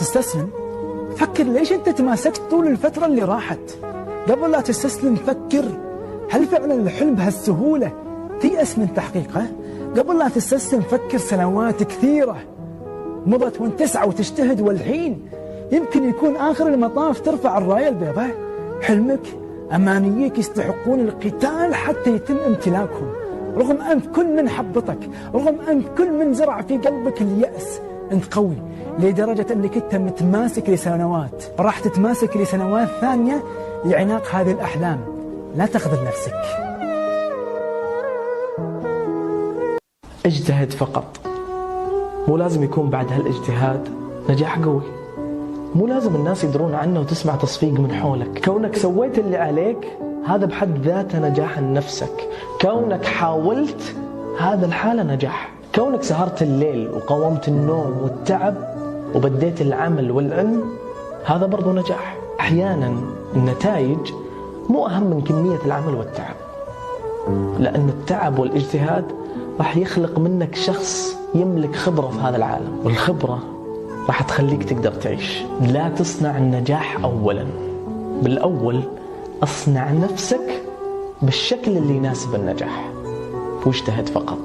تستسلم، فكر ليش أنت تماسكت طول الفترة اللي راحت. قبل لا تستسلم فكر، هل فعلا الحلم بهالسهولة تيأس من تحقيقه؟ قبل لا تستسلم فكر سنوات كثيرة مضت وانت تسعى وتجتهد، والحين يمكن يكون آخر المطاف ترفع الراية البيضاء. حلمك، أمانيك يستحقون القتال حتى يتم امتلاكهم، رغم أن كل من حبطك، رغم أن كل من زرع في قلبك اليأس. أنت قوي لدرجة أنك أنت متماسك لسنوات، راح تتماسك لسنوات ثانية لعناق هذه الأحلام. لا تخذل نفسك. اجتهد فقط، مو لازم يكون بعد هالاجتهاد نجاح قوي، مو لازم الناس يدرون عنه وتسمع تصفيق من حولك. كونك سويت اللي عليك هذا بحد ذاته نجاح لنفسك. كونك حاولت هذا الحالة نجاح. كونك سهرت الليل وقاومت النوم والتعب وبديت العمل والعلم هذا برضو نجاح. أحيانا النتائج مو أهم من كمية العمل والتعب، لأن التعب والاجتهاد راح يخلق منك شخص يملك خبرة في هذا العالم، والخبرة راح تخليك تقدر تعيش. لا تصنع النجاح أولا، بالأول أصنع نفسك بالشكل اللي يناسب النجاح، واجتهد فقط.